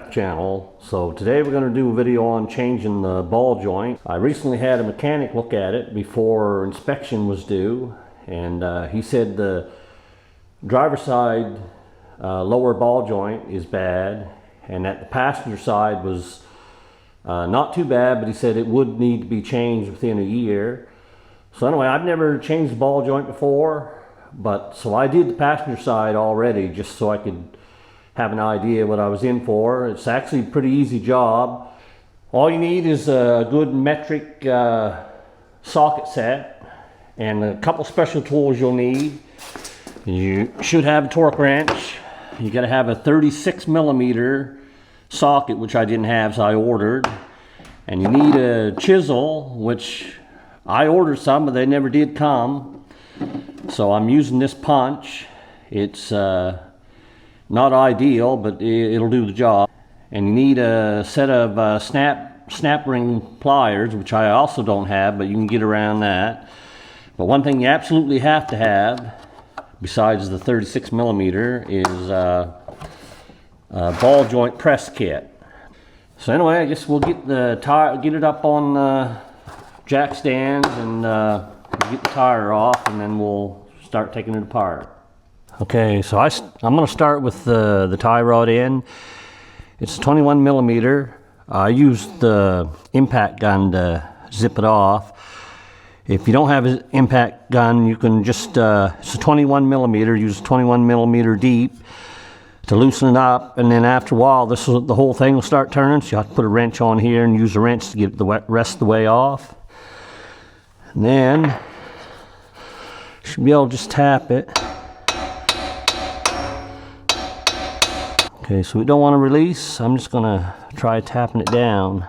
Craft channel. So today we're going to do a video on changing the ball joint. I recently had a mechanic look at it before inspection was due, and he said the driver's side lower ball joint is bad, and that the passenger side was not too bad, but he said it would need to be changed within a year. So anyway, I've never changed the ball joint before, but so I did the passenger side already just so I could have an idea what I was in for. It's actually a pretty easy job. All you need is a good metric socket set and a couple special tools you'll need. You should have a torque wrench. You got to have a 36mm socket, which I didn't have, so I ordered. And you need a chisel, which I ordered some, but they never did come. So I'm using this punch. It's not ideal, but it'll do the job. And you need a set of snap ring pliers, which I also don't have, but you can get around that. But one thing you absolutely have to have, besides the 36mm, is a ball joint press kit. So anyway, I guess we'll get the tire, get it up on jack stands, and get the tire off, and then we'll start taking it apart. Okay, so I'm going to start with the tie rod end. It's 21mm. I used the impact gun to zip it off. If you don't have an impact gun, you can just, it's a 21mm, use 21mm deep to loosen it up, and then after a while the whole thing will start turning, so you have to put a wrench on here and use the wrench to get the rest of the way off. And then you should be able to just tap it. Okay, so we don't want to release. I'm just going to try tapping it down.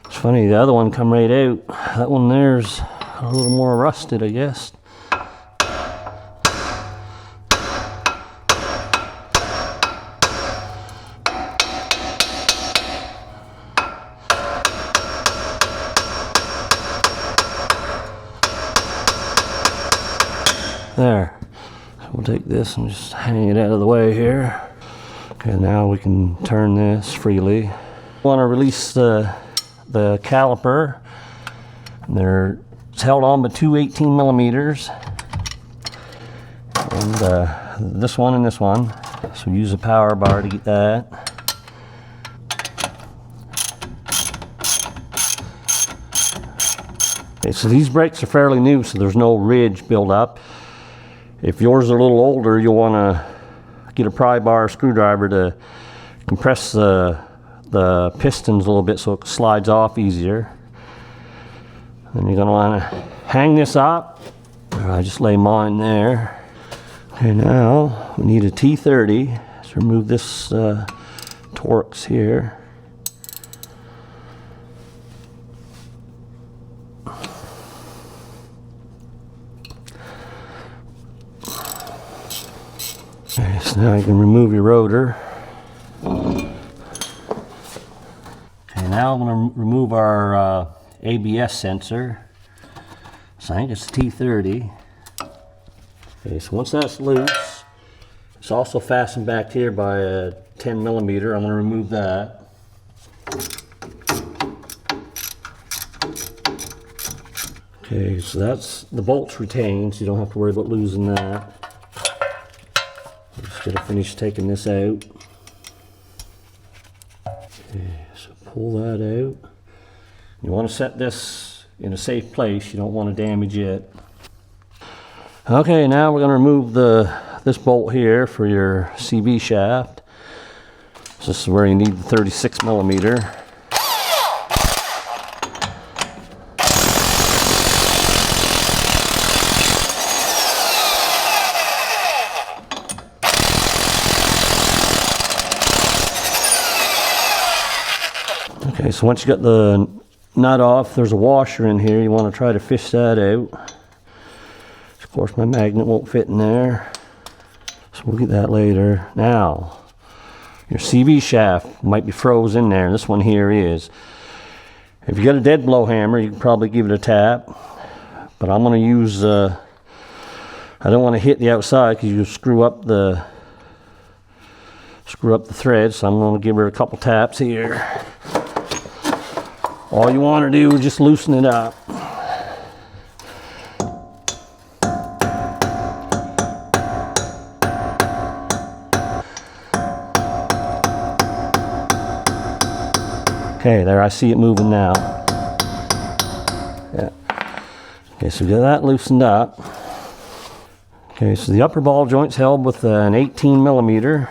It's funny, the other one come right out. That one there's a little more rusted, I guess. There. So we'll take this and just hang it out of the way here. Okay, now we can turn this freely. Want to release the caliper. It's held on by two 18mm, and this one and this one. So use a power bar to get that. Okay, so these brakes are fairly new, so there's no ridge build up. If yours are a little older, you'll want to get a pry bar screwdriver to compress the pistons a little bit so it slides off easier. Then you're going to want to hang this up. I just lay mine there. Okay, now we need a T30. Let's remove this Torx here. Okay, so now you can remove your rotor. Okay, now I'm going to remove our ABS sensor. So I think it's T30. Okay, so once that's loose, it's also fastened back here by a 10mm. I'm going to remove that. Okay, so that's the bolts retained, so you don't have to worry about losing that. Just gotta finish taking this out. Okay, so pull that out. You want to set this in a safe place. You don't want to damage it. Okay, now we're going to remove this bolt here for your CV shaft. So this is where you need the 36mm. Okay, so once you got the nut off, there's a washer in here. You want to try to fish that out. Of course, my magnet won't fit in there, so we'll get that later. Now, your CV shaft might be froze in there. This one here is. If you got a dead blow hammer, you can probably give it a tap. But I'm going to use, I don't want to hit the outside because you screw up the thread, so I'm going to give her a couple taps here. All you want to do is just loosen it up. Okay, there, I see it moving now. Yeah. Okay, so we got that loosened up. Okay, so the upper ball joint's held with an 18 millimeter.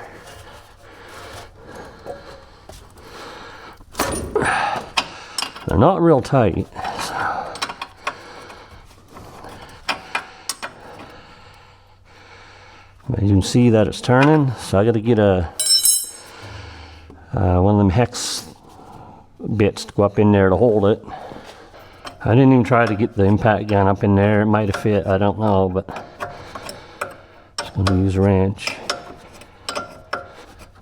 They're not real tight. So. You can see that it's turning, so I got to get a one of them hex bits to go up in there to hold it. I didn't even try to get the impact gun up in there. It might have fit, I don't know, but just going to use a wrench.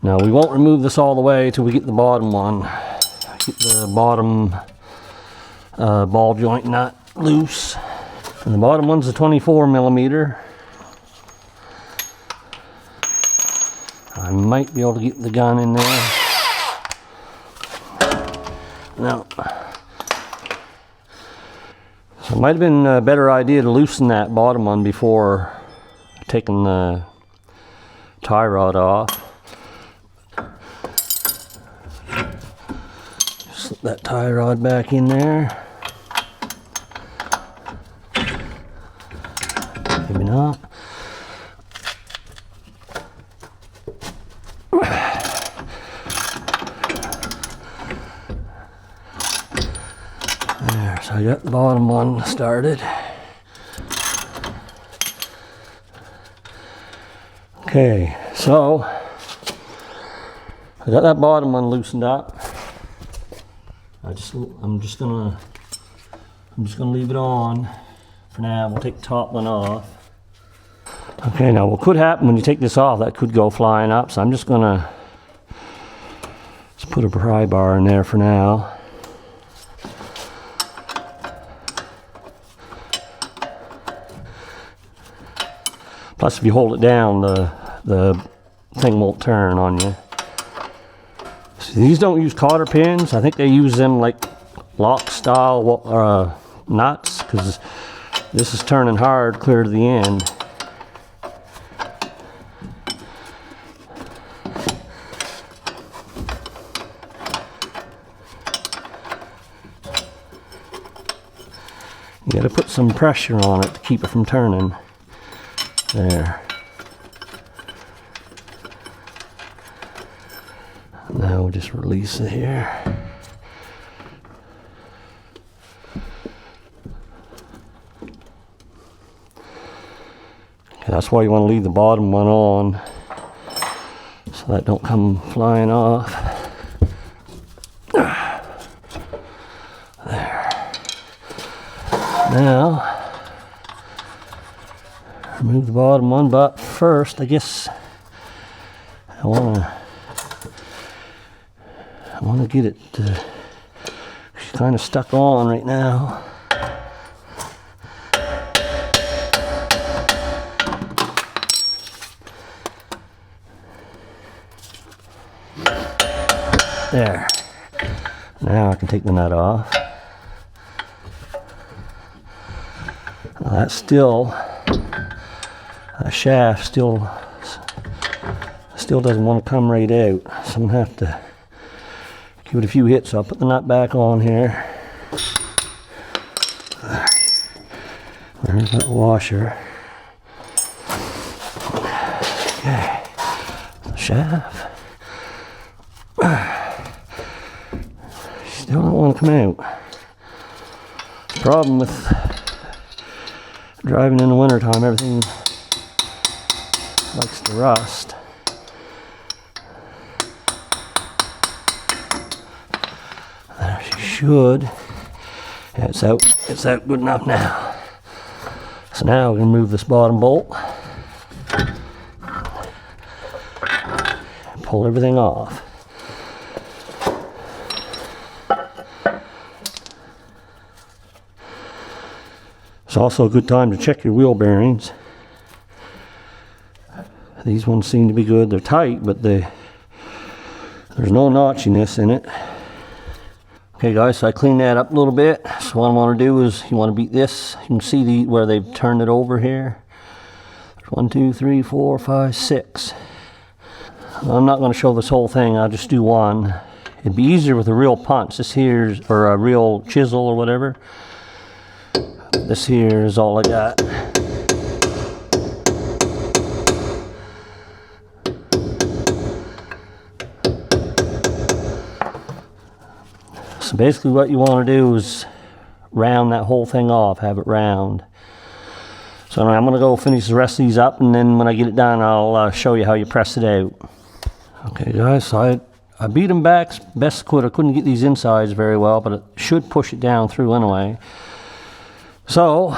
Now we won't remove this all the way till we get the bottom one. Get the bottom ball joint nut loose. And the bottom one's a 24 millimeter. I might be able to get the gun in there. No. So it might have been a better idea to loosen that bottom one before taking the tie rod off. Slip that tie rod back in there. Maybe not. There, so I got the bottom one started. Okay, so I got that bottom one loosened up. I'm just gonna leave it on for now. We'll take the top one off. Okay, now what could happen when you take this off, that could go flying up, so I'm just gonna put a pry bar in there for now. Plus, if you hold it down, the thing won't turn on you. So these don't use cotter pins. I think they use them like lock style nuts, because this is turning hard clear to the end. You got to put some pressure on it to keep it from turning. There. Now we'll just release it here. Okay, that's why you want to leave the bottom one on, so that don't come flying off. There. Now, remove the bottom one, but first I guess I want to get it she's kind of stuck on right now. There. Now I can take the nut off. Now that's still, that shaft still doesn't want to come right out, so I'm going to have to give it a few hits. I'll put the nut back on here. There's that washer. Okay, the shaft. Still don't want to come out. Problem with driving in the wintertime, everything likes to rust. There she should. Yeah, it's out good enough now. So now we're going to move this bottom bolt. Pull everything off. It's also a good time to check your wheel bearings. These ones seem to be good. They're tight, but there's no notchiness in it. Okay guys, so I cleaned that up a little bit. So what I want to do is, you want to beat this. You can see where they've turned it over here. There's 1, 2, 3, 4, 5, 6. I'm not going to show this whole thing. I'll just do one. It'd be easier with a real punch. This here's, or a real chisel or whatever. This here is all I got. So basically what you want to do is round that whole thing off, have it round. So I'm going to go finish the rest of these up, and then when I get it done, I'll show you how you press it out. Okay guys, so I beat them back best I could. I couldn't get these insides very well, but it should push it down through anyway. So,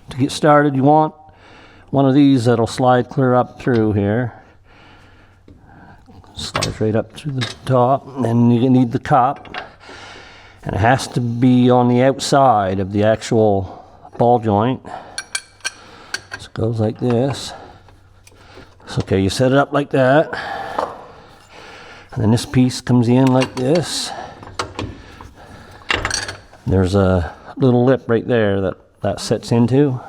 to get started, you want one of these that'll slide clear up through here. Slides right up to the top, and then you need the cup. And it has to be on the outside of the actual ball joint. So it goes like this. So okay, you set it up like that. And then this piece comes in like this. There's a little lip right there that sets into.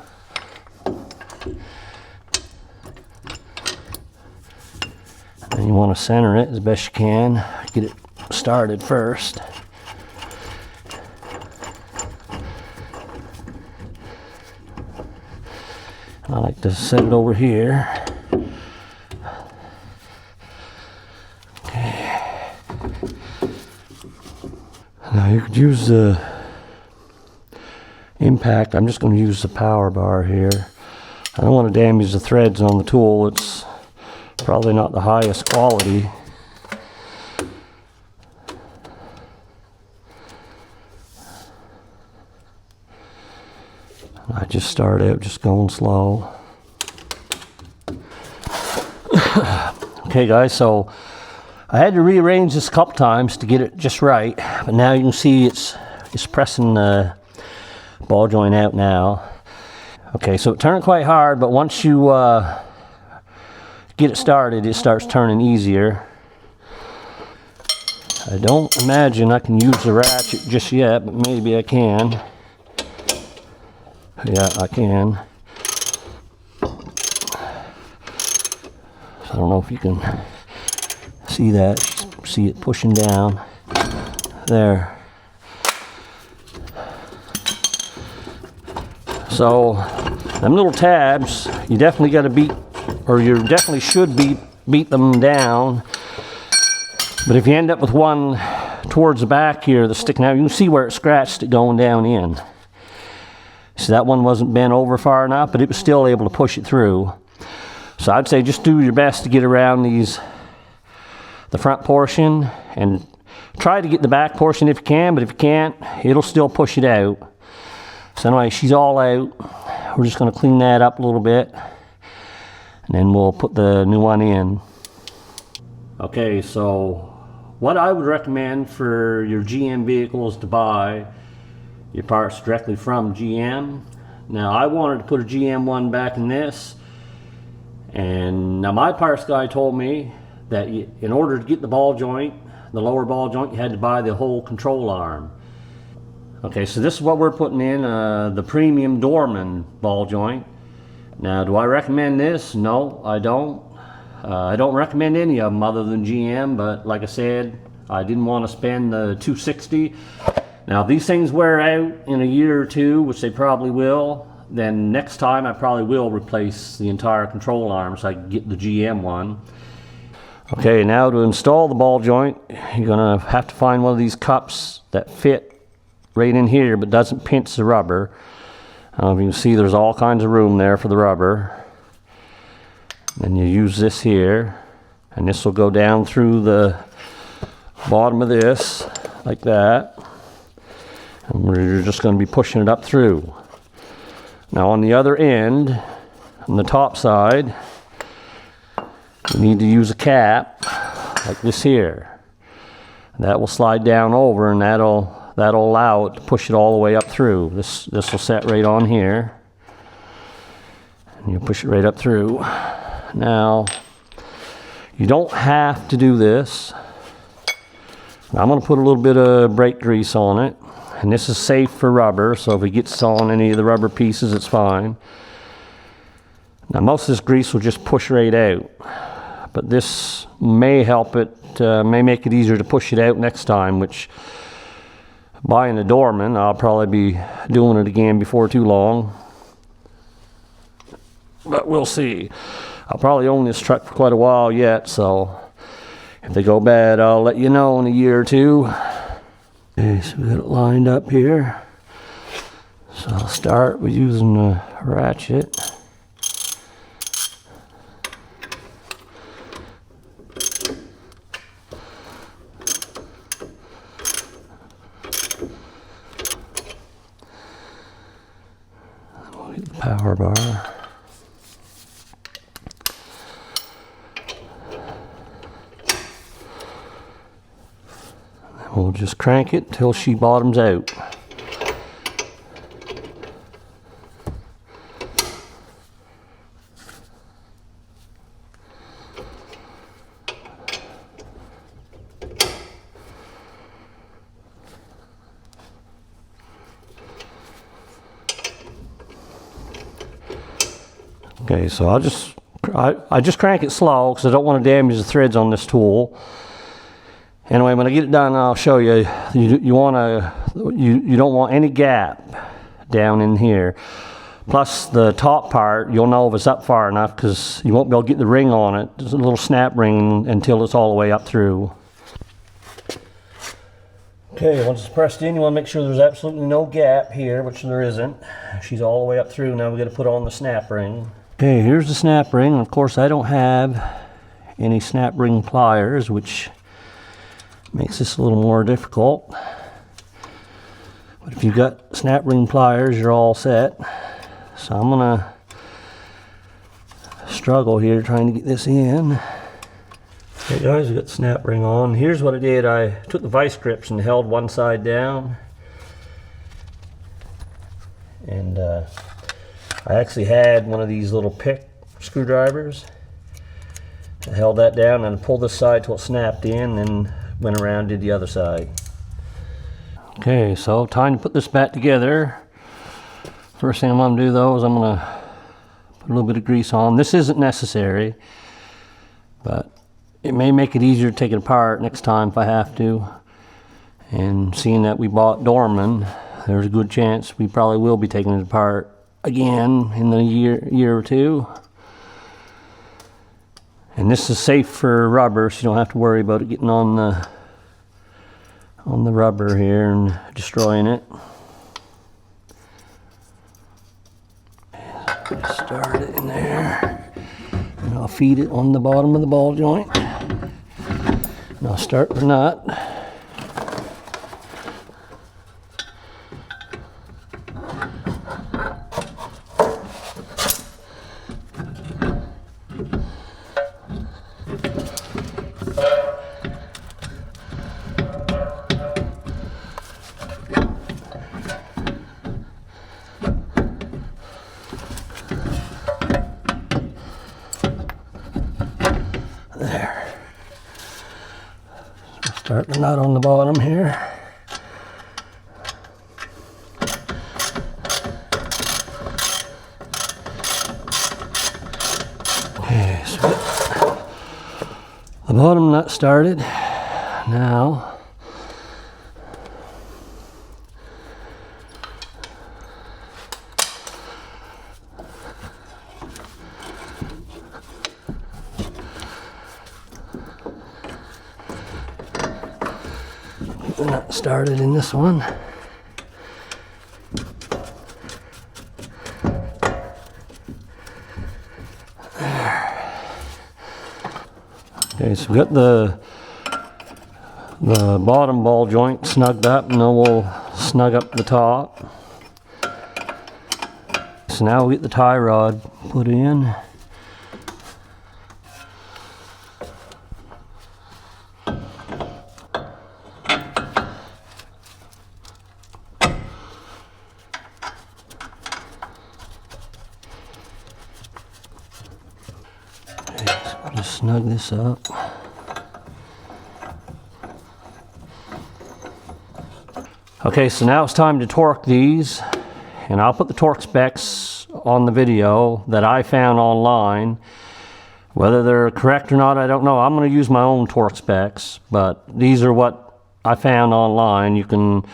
And you want to center it as best you can. Get it started first. I like to set it over here. Okay. Now you could use the impact. I'm just going to use the power bar here. I don't want to damage the threads on the tool. It's probably not the highest quality. I just start out just going slow. Okay guys, so I had to rearrange this a couple times to get it just right, but now you can see it's pressing the ball joint out now. Okay, so it turned quite hard, but once you get it started, it starts turning easier. I don't imagine I can use the ratchet just yet, but maybe I can. Yeah, I can. So I don't know if you can see that. See it pushing down. There. So, them little tabs, you definitely got to beat, or you definitely should beat them down. But if you end up with one towards the back here that's sticking out, you can see where it scratched it going down in. So that one wasn't bent over far enough, but it was still able to push it through. So I'd say just do your best to get around the front portion, and try to get the back portion if you can, but if you can't, it'll still push it out. So anyway, she's all out. We're just going to clean that up a little bit, and then we'll put the new one in. Okay, so what I would recommend for your GM vehicles to buy your parts directly from GM. Now I wanted to put a GM one back in this, and now my parts guy told me that in order to get the ball joint, the lower ball joint, you had to buy the whole control arm. Okay, so this is what we're putting in, the premium Dorman ball joint. Now, do I recommend this? No, I don't. I don't recommend any of them other than GM, but like I said, I didn't want to spend the $260. Now, if these things wear out in a year or two, which they probably will, then next time I probably will replace the entire control arm so I can get the GM one. Okay, now to install the ball joint, you're going to have to find one of these cups that fit right in here but doesn't pinch the rubber. If you can see, there's all kinds of room there for the rubber. And you use this here, and this will go down through the bottom of this like that. And we're just going to be pushing it up through. Now on the other end, on the top side, you need to use a cap like this here. That will slide down over, and that'll allow it to push it all the way up through. This will set right on here. And you push it right up through. Now, you don't have to do this. I'm going to put a little bit of brake grease on it. And this is safe for rubber, so if it gets on any of the rubber pieces, it's fine. Now, most of this grease will just push right out. But this may help it, may make it easier to push it out next time, which, buying a Dorman, I'll probably be doing it again before too long. But we'll see. I'll probably own this truck for quite a while yet, so if they go bad, I'll let you know in a year or two. Okay, so we got it lined up here. So I'll start with using the ratchet. We'll get the power bar. We'll just crank it till she bottoms out. Okay, so I just crank it slow because I don't want to damage the threads on this tool. Anyway, when I get it done, I'll show you. You don't want any gap down in here. Plus the top part, you'll know if it's up far enough because you won't be able to get the ring on it. There's a little snap ring until it's all the way up through. Okay, once it's pressed in, you want to make sure there's absolutely no gap here, which there isn't. She's all the way up through. Now we got to put on the snap ring. Okay, here's the snap ring. Of course, I don't have any snap ring pliers, which makes this a little more difficult. But if you've got snap ring pliers, you're all set. So I'm gonna struggle here trying to get this in. Okay guys, we got the snap ring on. Here's what I did. I took the vice grips and held one side down. And I actually had one of these little pick screwdrivers. I held that down and pulled this side till it snapped in, and went around and did the other side. Okay, so time to put this back together. First thing I'm going to do though is I'm going to put a little bit of grease on. This isn't necessary, but it may make it easier to take it apart next time if I have to. And seeing that we bought Dorman, there's a good chance we probably will be taking it apart again in the year or two. And this is safe for rubber, so you don't have to worry about it getting on the rubber here and destroying it. Start it in there. And I'll feed it on the bottom of the ball joint. And I'll start the nut. There. So start the nut on the bottom here. Okay, so the bottom nut started. Now the nut started in this one. Okay, so we got the bottom ball joint snugged up, and then we'll snug up the top. So now we'll get the tie rod put in. Just snug this up. Okay, so now it's time to torque these, and I'll put the torque specs on the video that I found online. Whether they're correct or not, I don't know. I'm going to use my own torque specs, but these are what I found online. You can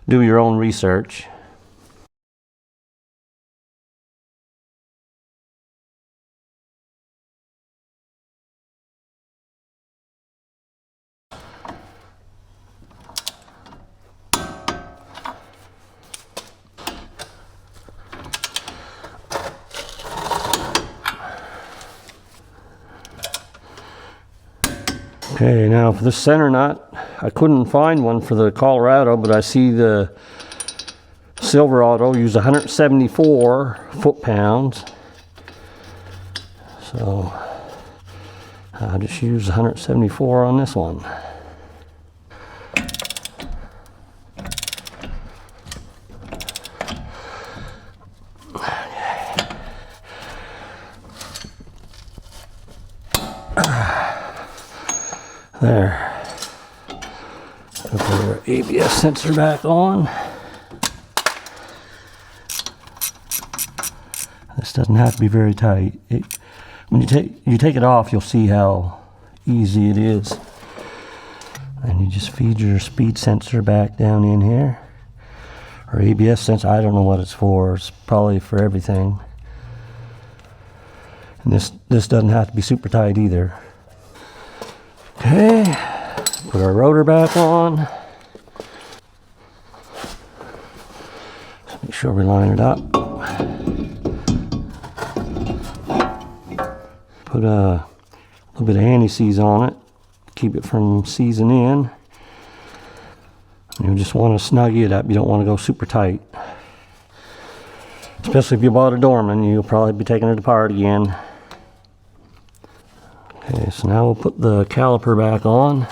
do your own research. Okay, now for the center nut, I couldn't find one for the Colorado, but I see the Silverado use 174 foot-pounds. So I'll just use 174 on this one. There. Put our ABS sensor back on. This doesn't have to be very tight. When you take it off, you'll see how easy it is. And you just feed your speed sensor back down in here. Or ABS sensor, I don't know what it's for. It's probably for everything. And this doesn't have to be super tight either. Okay, put our rotor back on. Just make sure we line it up. Put a little bit of anti-seize on it, keep it from seizing in. You just want to snuggie it up. You don't want to go super tight. Especially if you bought a Dorman, you'll probably be taking it apart again. Okay, so now we'll put the caliper back on.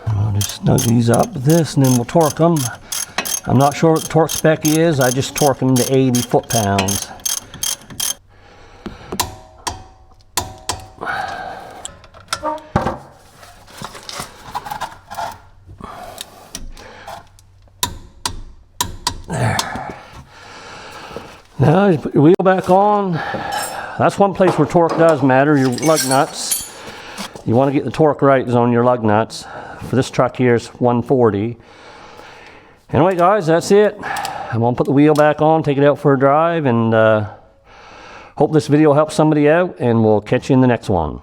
I'll just snug these up with this and then we'll torque them. I'm not sure what the torque spec is, I just torque them to 80 foot-pounds. Now you put your wheel back on. That's one place where torque does matter, your lug nuts. You want to get the torque right is on your lug nuts. For this truck here it's 140. Anyway guys, that's it. I'm going to put the wheel back on, take it out for a drive, and hope this video helps somebody out, and we'll catch you in the next one.